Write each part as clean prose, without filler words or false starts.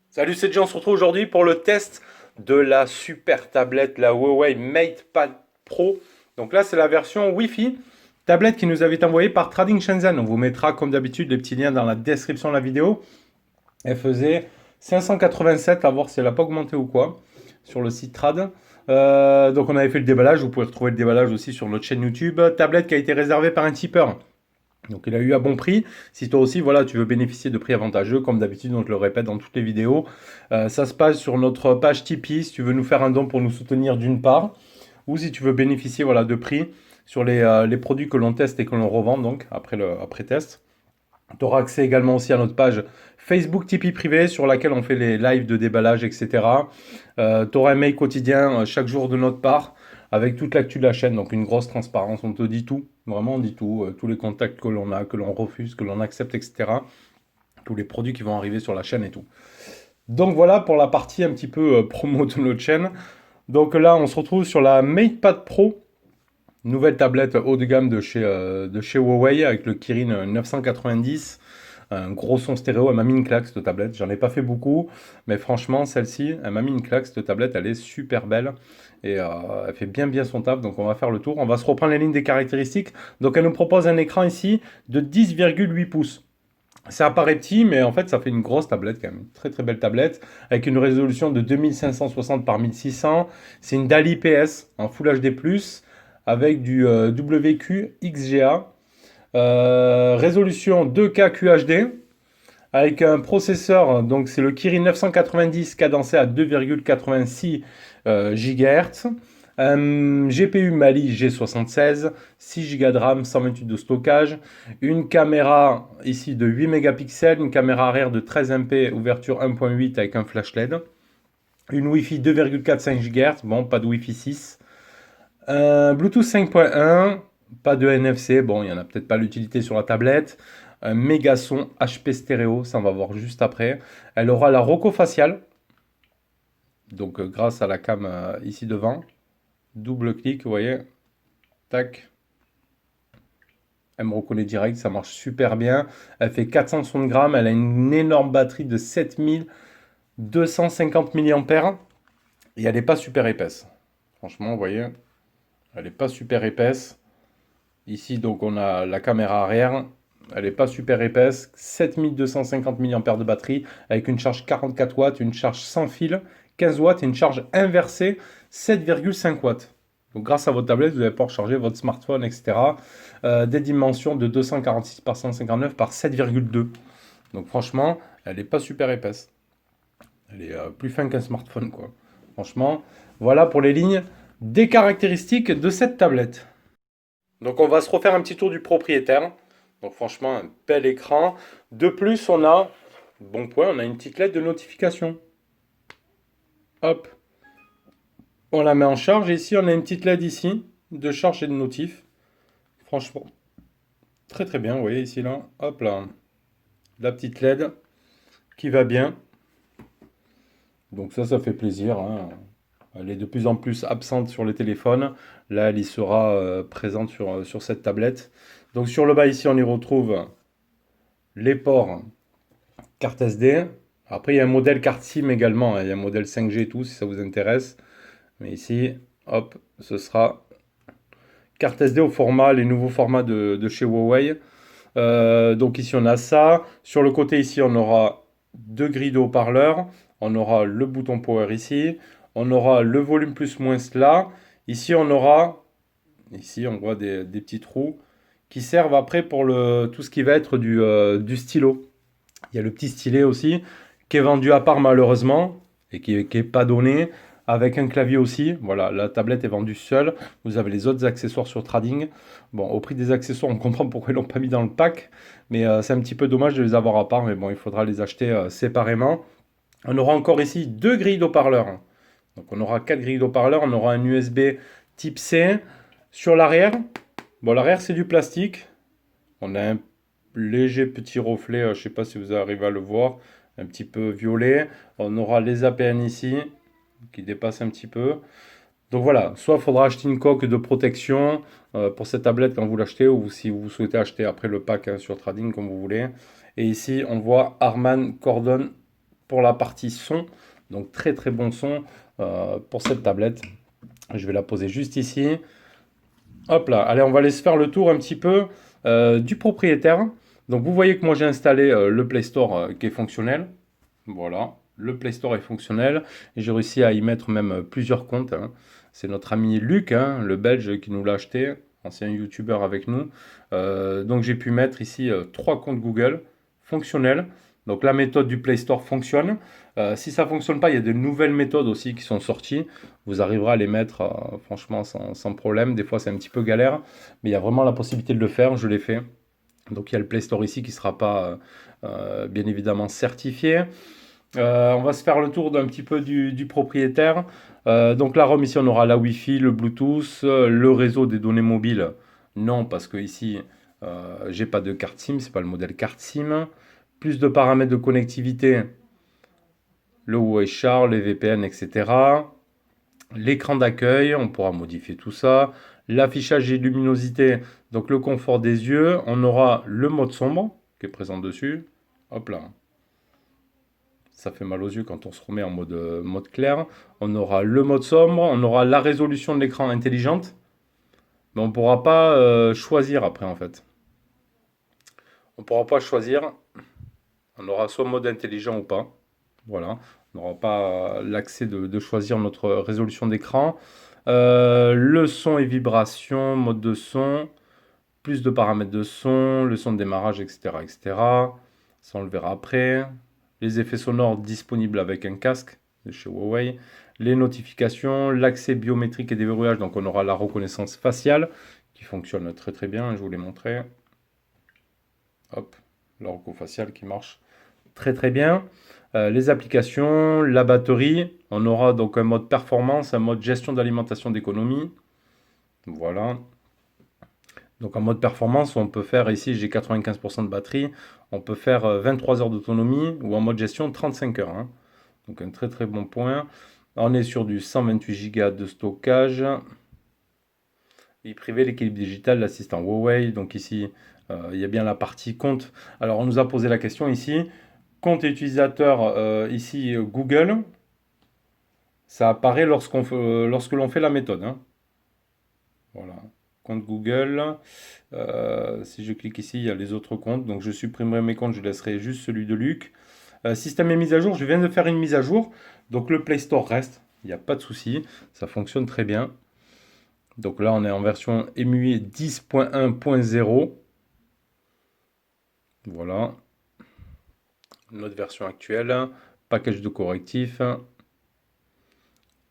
Salut, c'est Jean, on se retrouve aujourd'hui pour le test de la super tablette, la Huawei MatePad Pro. Donc là, c'est la version Wi-Fi, tablette qui nous avait été envoyée par Trading Shenzhen. On vous mettra comme d'habitude les petits liens dans la description de la vidéo. Elle faisait 587, à voir si elle n'a pas augmenté ou quoi, sur le site Trad. Donc on avait fait le déballage, vous pouvez retrouver le déballage aussi sur notre chaîne YouTube. Tablette qui a été réservée par un tipeur. Donc il a eu à bon prix. Si toi aussi, voilà, tu veux bénéficier de prix avantageux, comme d'habitude, on te le répète dans toutes les vidéos, ça se passe sur notre page Tipeee. Si tu veux nous faire un don pour nous soutenir d'une part, ou si tu veux bénéficier, voilà, de prix sur les produits que l'on teste et que l'on revend, donc après test. Tu auras accès également aussi à notre page Facebook Tipeee privé sur laquelle on fait les lives de déballage, etc. Tu auras un mail quotidien chaque jour de notre part avec toute l'actu de la chaîne, donc une grosse transparence. On te dit tout, vraiment on dit tout, tous les contacts que l'on a, que l'on refuse, que l'on accepte, etc. Tous les produits qui vont arriver sur la chaîne et tout. Donc voilà pour la partie un petit peu promo de notre chaîne. Donc là, on se retrouve sur la MatePad Pro. Nouvelle tablette haut de gamme de chez Huawei avec le Kirin 990. Un gros son stéréo, elle m'a mis une claque cette tablette. J'en ai pas fait beaucoup, mais franchement, celle-ci, elle m'a mis une claque. Cette tablette, elle est super belle et elle fait bien son taf. Donc, on va faire le tour. On va se reprendre les lignes des caractéristiques. Donc, elle nous propose un écran ici de 10,8 pouces. Ça apparaît petit, mais en fait, ça fait une grosse tablette quand même. Une très belle tablette avec une résolution de 2560 par 1600. C'est une DALI IPS en Full HD+, avec du WQ XGA. Résolution 2K QHD avec un processeur, donc c'est le Kirin 990 cadencé à 2,86 GHz. GPU Mali G76, 6 Go de RAM, 128 de stockage, une caméra ici de 8 mégapixels, une caméra arrière de 13 MP, ouverture 1.8 avec un flash LED, une Wi-Fi 2,45 GHz, bon pas de Wi-Fi 6, Bluetooth 5.1, pas de NFC, bon, il n'y en a peut-être pas l'utilité sur la tablette. Un méga son HP stéréo, ça on va voir juste après. Elle aura la Roco faciale, donc grâce à la cam ici devant. Double clic, vous voyez, tac. Elle me reconnaît direct, ça marche super bien. Elle fait 460 grammes, elle a une énorme batterie de 7250 mAh. Et elle n'est pas super épaisse. Franchement, vous voyez, elle n'est pas super épaisse. Ici, donc, on a la caméra arrière. Elle n'est pas super épaisse. 7250 mAh de batterie avec une charge 44 watts, une charge sans fil 15 watts et une charge inversée 7,5 watts. Donc, grâce à votre tablette, vous allez pouvoir charger votre smartphone, etc. Des dimensions de 246 par 159 par 7,2. Donc, franchement, elle n'est pas super épaisse. Elle est plus fin qu'un smartphone, quoi. Franchement, voilà pour les lignes des caractéristiques de cette tablette. Donc on va se refaire un petit tour du propriétaire. Donc franchement, un bel écran. De plus, on a, bon point, on a une petite lettre de notification. Hop, on la met en charge. Et ici, on a une petite LED ici de charge et de notif. Franchement, très bien. Vous voyez ici, là, hop là, la petite LED qui va bien. Donc ça fait plaisir, hein. Elle est de plus en plus absente sur les téléphones. Là, elle y sera présente sur cette tablette. Donc sur le bas ici, on y retrouve les ports carte SD. Après, il y a un modèle carte SIM également, hein. Il y a un modèle 5G et tout, si ça vous intéresse. Mais ici, hop, ce sera carte SD au format, les nouveaux formats de chez Huawei. Donc ici, on a ça. Sur le côté ici, on aura deux grilles de haut-parleurs. On aura le bouton power ici. On aura le volume plus moins là. Ici, on aura, ici, on voit des petits trous qui servent après pour tout ce qui va être du stylo. Il y a le petit stylet aussi, qui est vendu à part malheureusement, et qui n'est pas donné, avec un clavier aussi. Voilà, la tablette est vendue seule. Vous avez les autres accessoires sur Trading. Bon, au prix des accessoires, on comprend pourquoi ils l'ont pas mis dans le pack, mais c'est un petit peu dommage de les avoir à part, mais bon, il faudra les acheter séparément. On aura encore ici deux grilles d'haut-parleurs. Donc on aura quatre grilles d'haut-parleurs, on aura un USB type C. Sur l'arrière, bon, l'arrière c'est du plastique. On a un léger petit reflet, je ne sais pas si vous arrivez à le voir, un petit peu violet. On aura les APN ici, qui dépassent un petit peu. Donc voilà, soit il faudra acheter une coque de protection pour cette tablette quand vous l'achetez, ou si vous souhaitez acheter après le pack hein, sur Trading comme vous voulez. Et ici, on voit Harman Kardon pour la partie son. Donc très très bon son pour cette tablette. Je vais la poser juste ici. Hop là, allez, on va aller se faire le tour un petit peu du propriétaire. Donc vous voyez que moi j'ai installé le Play Store qui est fonctionnel. Voilà, le Play Store est fonctionnel. Et j'ai réussi à y mettre même plusieurs comptes, hein. C'est notre ami Luc, hein, le Belge, qui nous l'a acheté, ancien YouTuber avec nous. Donc j'ai pu mettre ici trois comptes Google fonctionnels. Donc la méthode du Play Store fonctionne. Si ça ne fonctionne pas, il y a de nouvelles méthodes aussi qui sont sorties. Vous arriverez à les mettre franchement sans problème. Des fois c'est un petit peu galère, mais il y a vraiment la possibilité de le faire. Je l'ai fait. Donc il y a le Play Store ici qui ne sera pas bien évidemment certifié. On va se faire le tour d'un petit peu du propriétaire. Donc la ROM ici on aura la Wi-Fi, le Bluetooth, le réseau des données mobiles. Non, parce que ici j'ai pas de carte SIM, c'est pas le modèle carte SIM. Plus de paramètres de connectivité, le Huawei Char, les VPN, etc. L'écran d'accueil, on pourra modifier tout ça. L'affichage et luminosité, donc le confort des yeux. On aura le mode sombre qui est présent dessus. Hop là. Ça fait mal aux yeux quand on se remet en mode clair. On aura le mode sombre, on aura la résolution de l'écran intelligente. Mais on ne pourra pas choisir après en fait. On ne pourra pas choisir. On aura soit mode intelligent ou pas. Voilà. On n'aura pas l'accès de choisir notre résolution d'écran. Le son et vibration, mode de son, plus de paramètres de son, le son de démarrage, etc., etc. Ça, on le verra après. Les effets sonores disponibles avec un casque de chez Huawei. Les notifications, l'accès biométrique et déverrouillage. Donc, on aura la reconnaissance faciale qui fonctionne très très bien. Je vous l'ai montré. Hop, la reco faciale qui marche très très bien. Les applications, la batterie. On aura donc un mode performance, un mode gestion d'alimentation d'économie. Voilà. Donc en mode performance, on peut faire, ici j'ai 95% de batterie, on peut faire 23 heures d'autonomie ou en mode gestion 35 heures, hein. Donc un très très bon point. On est sur du 128 Go de stockage. Vie privée, l'équilibre digital, l'assistant Huawei. Donc ici, il y a bien la partie compte. Alors on nous a posé la question ici. Compte utilisateur, ici Google, ça apparaît lorsque l'on fait la méthode, hein. Voilà. Compte Google. Si je clique ici, il y a les autres comptes. Donc je supprimerai mes comptes, je laisserai juste celui de Luc. Système et mise à jour, je viens de faire une mise à jour. Donc le Play Store reste, il n'y a pas de souci. Ça fonctionne très bien. Donc là, on est en version EMUI 10.1.0. Voilà. Notre version actuelle. Package de correctifs.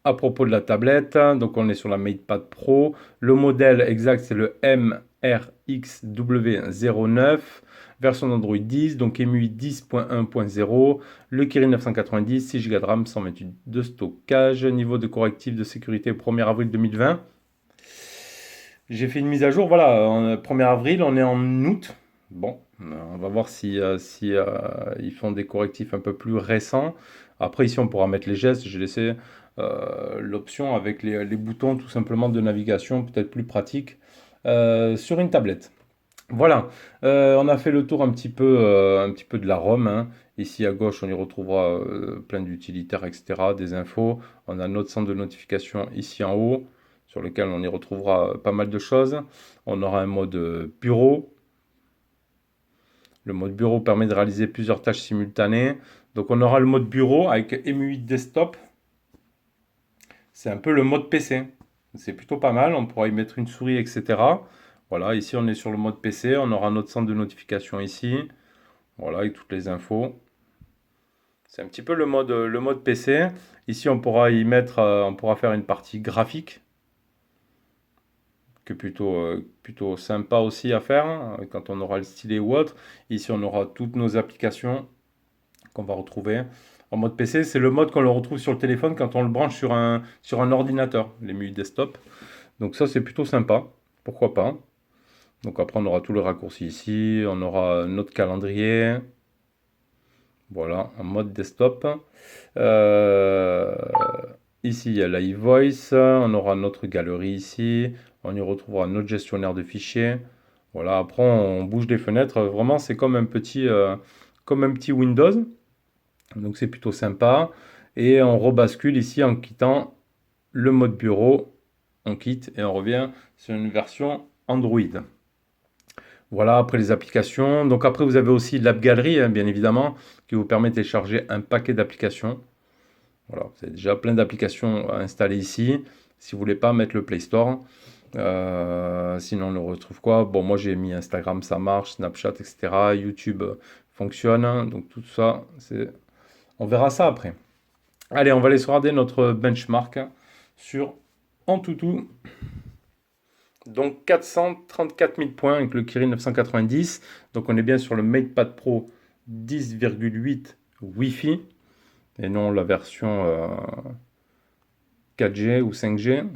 À propos de la tablette, donc on est sur la MatePad Pro. Le modèle exact, c'est le MRXW09, version d'Android 10, donc EMUI 10.1.0, le Kirin 990, 6 Go de RAM, 128 de stockage, niveau de correctif de sécurité au 1er avril 2020. J'ai fait une mise à jour, voilà, en 1er avril, on est en août. Bon, on va voir si ils font des correctifs un peu plus récents. Après, ici, on pourra mettre les gestes. J'ai laissé l'option avec les boutons tout simplement de navigation, peut-être plus pratique, sur une tablette. Voilà, on a fait le tour un petit peu de la ROM, hein. Ici à gauche, on y retrouvera plein d'utilitaires, etc., des infos. On a notre centre de notification ici en haut, sur lequel on y retrouvera pas mal de choses. On aura un mode bureau. Le mode bureau permet de réaliser plusieurs tâches simultanées. Donc on aura le mode bureau avec EMUI Desktop. C'est un peu le mode PC. C'est plutôt pas mal. On pourra y mettre une souris, etc. Voilà, ici on est sur le mode PC. On aura notre centre de notification ici. Voilà, avec toutes les infos. C'est un petit peu le mode PC. Ici on pourra y mettre, on pourra faire une partie graphique, que plutôt sympa aussi à faire, hein, quand on aura le stylet ou autre. Ici on aura toutes nos applications qu'on va retrouver. En mode PC, c'est le mode qu'on le retrouve sur le téléphone quand on le branche sur un ordinateur, les MUI desktop. Donc ça, c'est plutôt sympa. Pourquoi pas. Donc après, on aura tout le raccourci ici. On aura notre calendrier. Voilà, en mode desktop. Euh, Ici, il y a l'iVoice, on aura notre galerie ici, on y retrouvera notre gestionnaire de fichiers. Voilà, après on bouge des fenêtres, vraiment c'est comme un petit Windows, donc c'est plutôt sympa. Et on rebascule ici en quittant le mode bureau, on quitte et on revient sur une version Android. Voilà, après les applications. Donc après vous avez aussi l'App Gallery, hein, bien évidemment, qui vous permet de télécharger un paquet d'applications. Voilà, vous avez déjà plein d'applications à installer ici. Si vous voulez pas mettre le Play Store. Sinon, on le retrouve quoi? Bon, moi j'ai mis Instagram, ça marche, Snapchat, etc. YouTube fonctionne. Donc tout ça, on verra ça après. Allez, on va aller regarder notre benchmark sur Antutu. Donc 434 000 points avec le Kirin 990. Donc on est bien sur le MatePad Pro 10,8 Wi-Fi et non la version 4G ou 5G.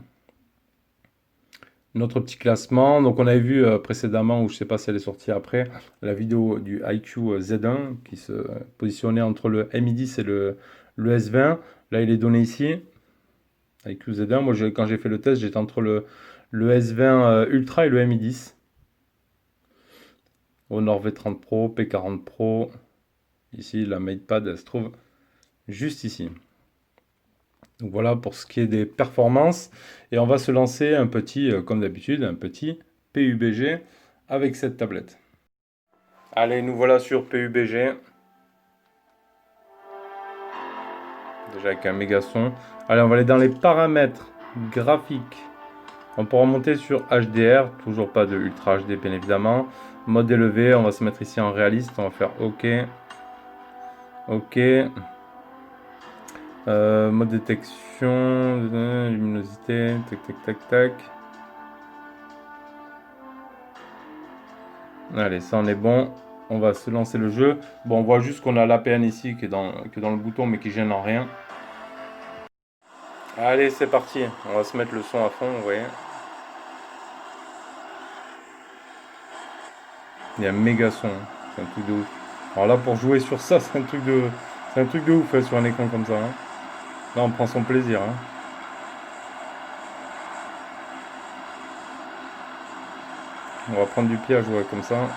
Notre petit classement, donc on avait vu précédemment, ou je ne sais pas si elle est sortie après, la vidéo du IQ Z1 qui se positionnait entre le Mi10 et le S20. Là, il est donné ici, IQ Z1. Moi, quand j'ai fait le test, j'étais entre le S20 Ultra et le Mi10. Honor V30 Pro, P40 Pro. Ici, la MatePad, elle se trouve juste ici. Donc voilà pour ce qui est des performances. Et on va se lancer un petit, comme d'habitude, un petit PUBG avec cette tablette. Allez, nous voilà sur PUBG. Déjà avec un méga son. Allez, on va aller dans les paramètres graphiques. On pourra monter sur HDR, toujours pas de Ultra HD bien évidemment. Mode élevé, on va se mettre ici en réaliste, on va faire OK. OK. Mode détection, luminosité, tac tac tac tac. Allez, ça on est bon. On va se lancer le jeu. Bon, on voit juste qu'on a l'APN ici qui est dans le bouton mais qui gêne en rien. Allez, c'est parti. On va se mettre le son à fond, vous voyez. Il y a un méga son, c'est un truc de ouf. Alors là, pour jouer sur ça, c'est un truc de ouf sur un écran comme ça, hein. Là, on prend son plaisir, hein. On va prendre du pied à jouer comme ça.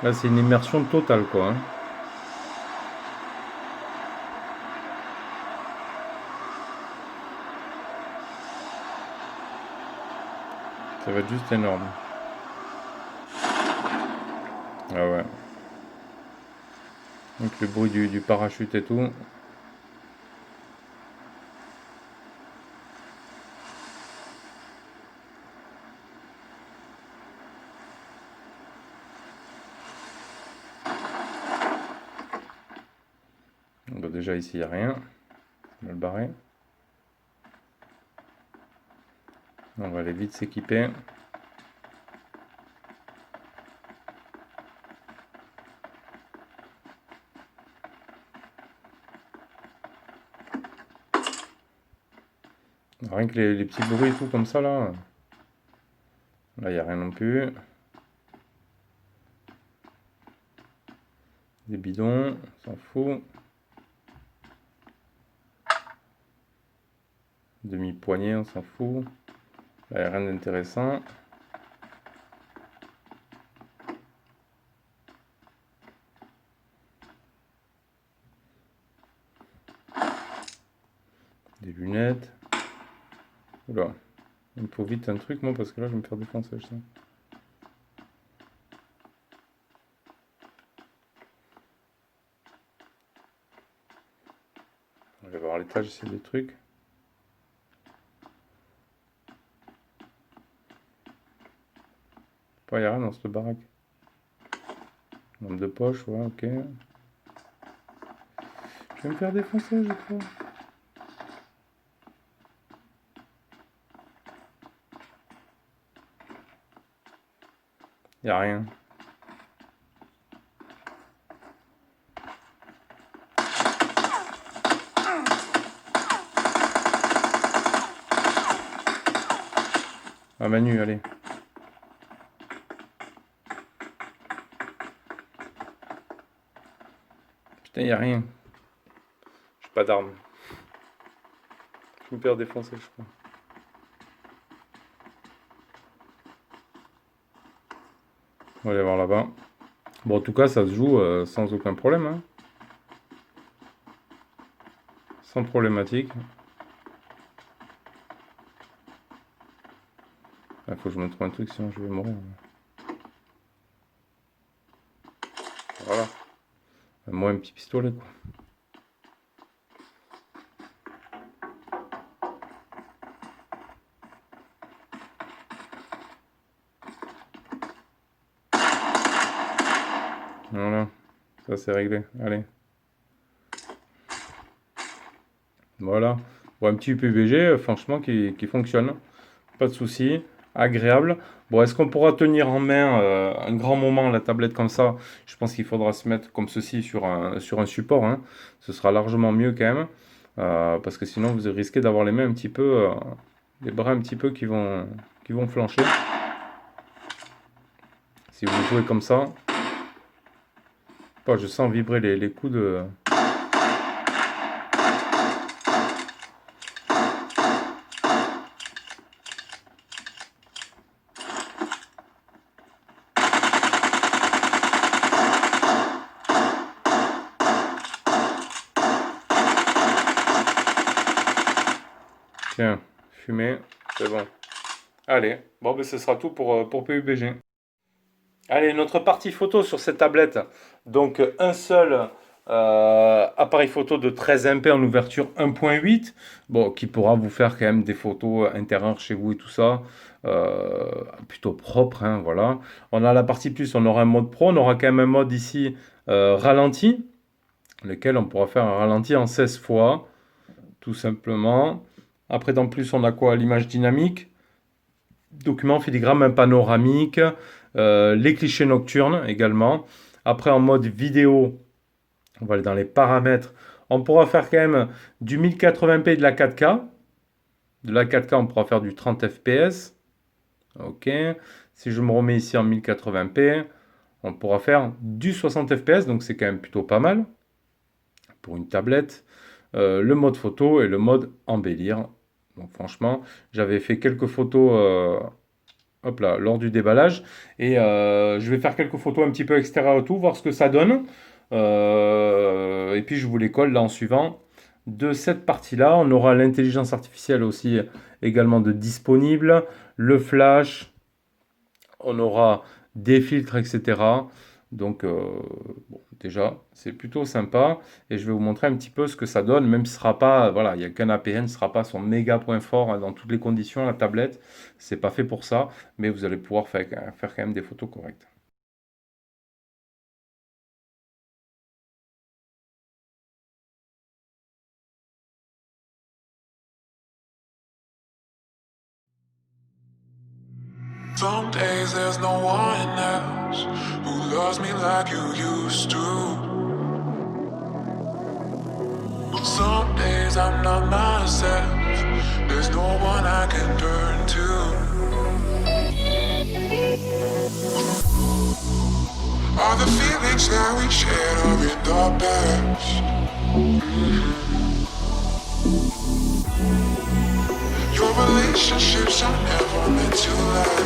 Là, c'est une immersion totale, quoi, hein. Ça va être juste énorme. Ah ouais. Donc le bruit du parachute et tout. Bah, déjà ici, il n'y a rien. On va le barrer. On va aller vite s'équiper. Rien que les petits bruits et tout comme ça là. Là, il n'y a rien non plus. Des bidons, on s'en fout. Demi-poignée, on s'en fout. Là, il n'y a rien d'intéressant. Des lunettes. Oula. Il me faut vite un truc, moi, parce que là, je vais me faire défoncer, je sais. On va voir l'étage, c'est des trucs. Il n'y a rien dans cette baraque. Lampe de poche, ouais, ok. Je vais me faire défoncer, je crois. Il n'y a rien. Ah Manu, allez. Putain, il n'y a rien. J'ai pas d'arme. Je me perds défoncé, je crois. On va aller voir là-bas. Bon, en tout cas, ça se joue sans aucun problème. Hein. Sans problématique. Il faut que je me trouve un truc, sinon je vais mourir. Voilà. Moi, un petit pistolet, quoi. Voilà. Ça, c'est réglé. Allez. Voilà. Bon, un petit UPVG, franchement, qui fonctionne. Pas de souci. Agréable. Bon, est-ce qu'on pourra tenir en main un grand moment la tablette comme ça? Je pense qu'il faudra se mettre comme ceci sur un support. Hein. Ce sera largement mieux quand même. Parce que sinon, vous risquez d'avoir les mains un petit peu... les bras un petit peu qui vont flancher. Si vous jouez comme ça. Oh, je sens vibrer les coups de... Tiens, fumée, c'est bon. Allez, bon, ben, ce sera tout pour PUBG. Allez, notre partie photo sur cette tablette. Donc, un seul appareil photo de 13 MP en ouverture 1.8. Bon, qui pourra vous faire quand même des photos intérieures chez vous et tout ça. Plutôt propre, hein, voilà. On a la partie plus, on aura un mode pro. On aura quand même un mode ici ralenti. Lequel on pourra faire un ralenti en 16 fois. Tout simplement. Après, dans plus, on a quoi? L'image dynamique. Document filigrane, un panoramique. Les clichés nocturnes également. Après, en mode vidéo, on va aller dans les paramètres. On pourra faire quand même du 1080p et de la 4K. De la 4K, on pourra faire du 30 fps. Ok. Si je me remets ici en 1080p, on pourra faire du 60 fps. Donc, c'est quand même plutôt pas mal pour une tablette. Le mode photo et le mode embellir. Donc, franchement, j'avais fait quelques photos... hop là, lors du déballage. Et je vais faire quelques photos un petit peu extérieures et tout, voir ce que ça donne. Et puis je vous les colle là en suivant de cette partie-là. On aura l'intelligence artificielle aussi également de disponible. Le flash. On aura des filtres, etc. Donc bon, déjà, c'est plutôt sympa. Et je vais vous montrer un petit peu ce que ça donne. Même si ce sera pas, voilà, il n'y a qu'un APN, ce ne sera pas son méga point fort dans toutes les conditions, la tablette. C'est pas fait pour ça. Mais vous allez pouvoir faire quand même des photos correctes. Some days there's no one else who loves me like you used to. Some days I'm not myself. There's no one I can turn to. All the feelings that we shared are in the past. Your relationships are never meant to last.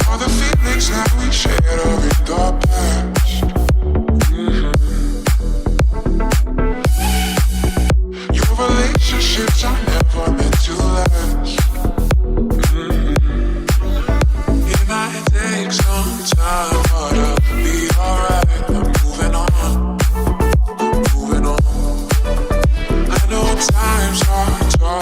All the feelings that we shared are in the past. Your relationships are never meant to last. It might take some time, but I'll be alright. I'm moving on, I'm moving on. I know times are tough.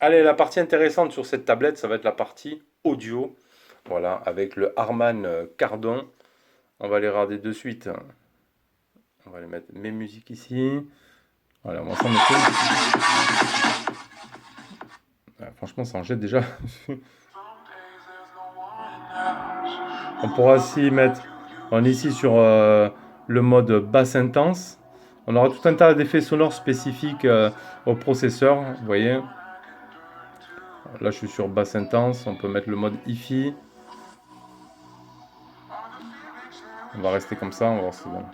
Allez, la partie intéressante sur cette tablette, ça va être la partie audio. Voilà, avec le Harman Kardon. On va les regarder de suite. On va aller mettre mes musiques ici. Voilà, on va s'en mettre une. Ah, franchement, ça en jette déjà. On pourra aussi mettre. On est ici sur le mode basse intense. On aura tout un tas d'effets sonores spécifiques au processeur. Vous voyez. Là, je suis sur basse intense. On peut mettre le mode hi-fi. On va rester comme ça. On va voir si c'est bon.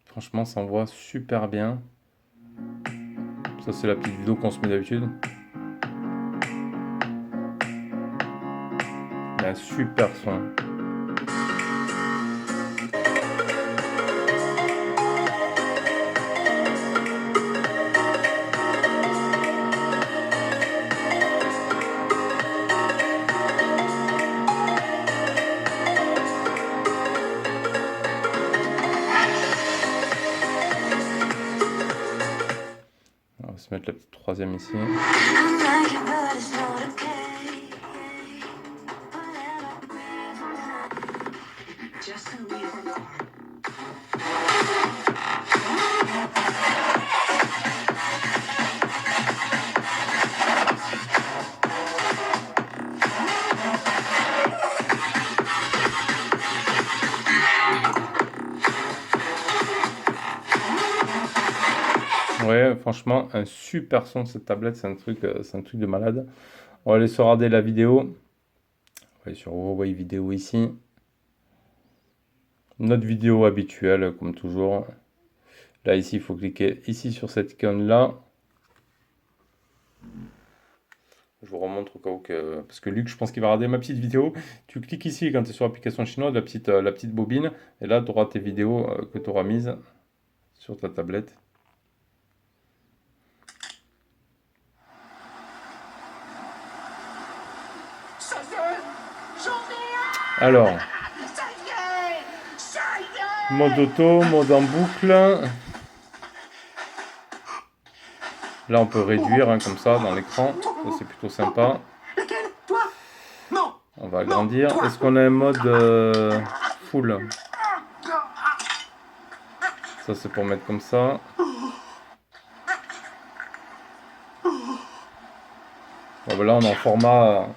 Franchement, ça envoie super bien. Ça, c'est la petite vidéo qu'on se met d'habitude. Il y a un super son. On va se mettre la petite troisième ici. Ouais, franchement, un super son de cette tablette, c'est un truc de malade. On va aller se regarder la vidéo. On va aller sur Huawei vidéo ici. Notre vidéo habituelle, comme toujours. Là, ici, il faut cliquer ici sur cette icône-là. Je vous remontre au cas où que... Parce que Luc, je pense qu'il va regarder ma petite vidéo. Tu cliques ici quand tu es sur l'application chinoise, la petite bobine. Et là, tu auras tes vidéos que tu auras mises sur ta tablette. Alors, mode auto, mode en boucle. Là, on peut réduire comme ça dans l'écran. Ça, c'est plutôt sympa. On va agrandir. Est-ce qu'on a un mode full? Ça, c'est pour mettre comme ça. Bon, ben là, on est en format...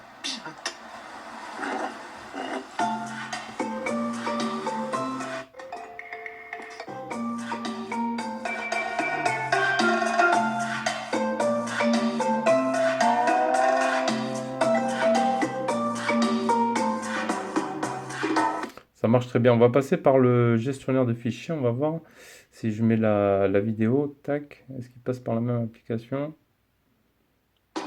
Ça marche très bien. On va passer par le gestionnaire de fichiers. On va voir si je mets la vidéo. Tac. Est-ce qu'il passe par la même application? Ouais,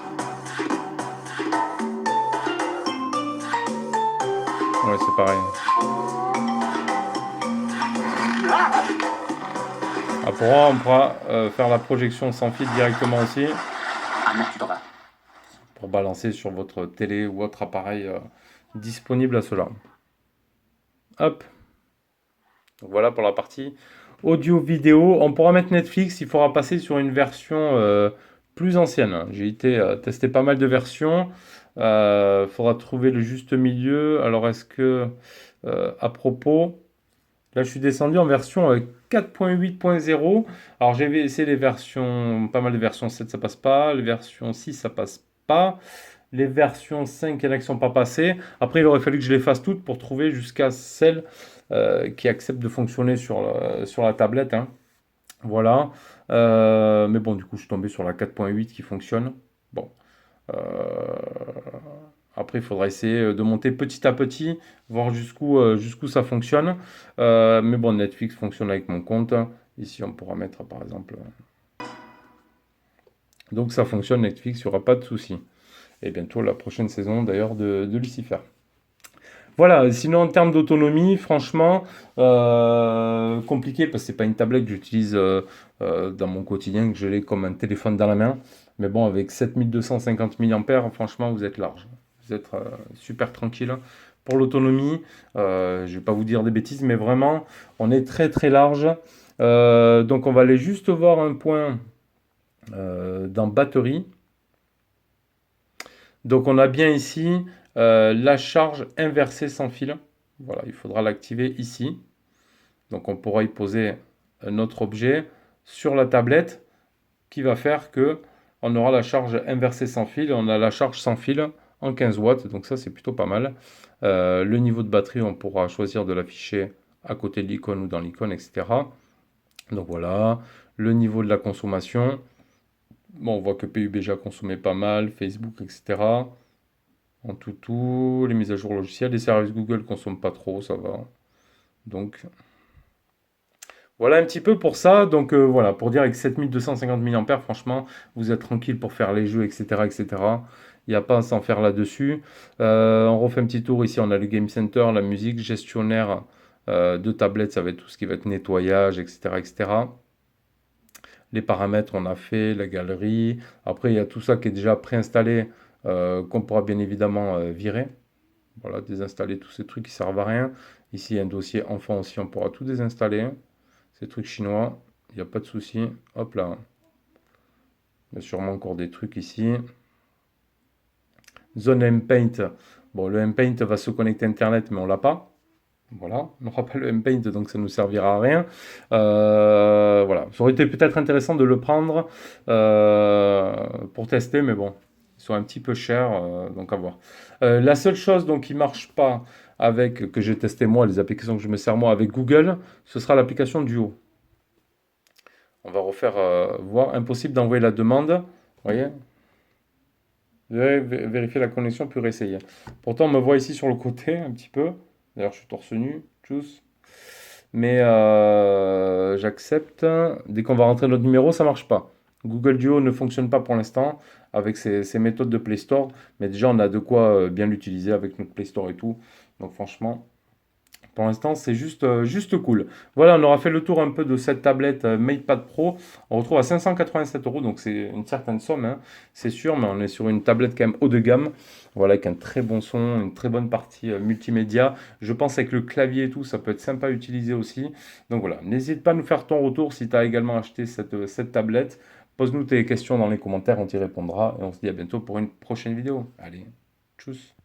c'est pareil. Après, on pourra faire la projection sans fil directement aussi. Pour balancer sur votre télé ou autre appareil disponible à cela. Hop. Donc voilà pour la partie audio-vidéo. On pourra mettre Netflix, il faudra passer sur une version plus ancienne. J'ai été tester pas mal de versions. Faudra trouver le juste milieu. Alors est-ce que, à propos, là je suis descendu en version 4.8.0. Alors j'ai essayé les versions, pas mal de versions 7 ça passe pas, les versions 6 ça passe pas. Les versions 5, il y en a qui ne sont pas passées. Après, il aurait fallu que je les fasse toutes pour trouver jusqu'à celle qui accepte de fonctionner sur la tablette. Hein. Voilà. Mais bon, du coup, je suis tombé sur la 4.8 qui fonctionne. Bon. Euh, Après, il faudra essayer de monter petit à petit, voir jusqu'où ça fonctionne. Mais bon, Netflix fonctionne avec mon compte. Ici, on pourra mettre, par exemple. Donc, ça fonctionne, Netflix, il n'y aura pas de souci. Et bientôt, la prochaine saison, d'ailleurs, de Lucifer. Voilà, sinon en termes d'autonomie, franchement, compliqué parce que c'est pas une tablette que j'utilise dans mon quotidien, que je l'ai comme un téléphone dans la main. Mais bon, avec 7250 mAh, franchement, vous êtes large. Vous êtes super tranquille. Pour l'autonomie, je vais pas vous dire des bêtises, mais vraiment, on est très très large. Donc on va aller juste voir un point dans batterie. Donc on a bien ici la charge inversée sans fil. Voilà, il faudra l'activer ici. Donc on pourra y poser un autre objet sur la tablette qui va faire que on aura la charge inversée sans fil. On a la charge sans fil en 15 watts. Donc ça c'est plutôt pas mal. Le niveau de batterie, on pourra choisir de l'afficher à côté de l'icône ou dans l'icône, etc. Donc voilà, le niveau de la consommation. Bon, on voit que PUBG a consommé pas mal, Facebook, etc. En tout, les mises à jour logicielles, les services Google ne consomment pas trop, ça va. Donc voilà un petit peu pour ça. Donc voilà, pour dire avec 7250 mAh, franchement, vous êtes tranquille pour faire les jeux, etc. etc. Il n'y a pas à s'en faire là-dessus. On refait un petit tour ici, on a le Game Center, la musique, gestionnaire de tablette, ça va être tout ce qui va être nettoyage, etc. etc. Les paramètres, on a fait, la galerie. Après, il y a tout ça qui est déjà préinstallé, qu'on pourra bien évidemment virer. Voilà, désinstaller tous ces trucs qui servent à rien. Ici, il y a un dossier enfant aussi, on pourra tout désinstaller. Ces trucs chinois, il n'y a pas de souci. Hop là. Il y a sûrement encore des trucs ici. Zone M-Paint. Bon, le M-Paint va se connecter à Internet, mais on l'a pas. Voilà, on n'aura pas le M-Paint, donc ça ne nous servira à rien. Voilà, ça aurait été peut-être intéressant de le prendre pour tester, mais bon, ils sont un petit peu chers, donc à voir. La seule chose donc qui marche pas avec, que j'ai testé moi, les applications que je me sers moi avec Google, ce sera l'application Duo. On va refaire voir, impossible d'envoyer la demande. Vous voyez? Vérifier la connexion, puis réessayer. Pourtant, on me voit ici sur le côté un petit peu. D'ailleurs, je suis torse nu, tchuss. Mais j'accepte. Dès qu'on va rentrer notre numéro, ça marche pas. Google Duo ne fonctionne pas pour l'instant avec ses méthodes de Play Store. Mais déjà, on a de quoi bien l'utiliser avec notre Play Store et tout. Donc franchement, pour l'instant, c'est juste cool. Voilà, on aura fait le tour un peu de cette tablette MatePad Pro. On retrouve à 587 euros, donc c'est une certaine somme, hein, c'est sûr, mais on est sur une tablette quand même haut de gamme. Voilà, avec un très bon son, une très bonne partie multimédia. Je pense avec le clavier et tout, ça peut être sympa à utiliser aussi. Donc voilà, n'hésite pas à nous faire ton retour si tu as également acheté cette tablette. Pose-nous tes questions dans les commentaires, on t'y répondra. Et on se dit à bientôt pour une prochaine vidéo. Allez, tchuss!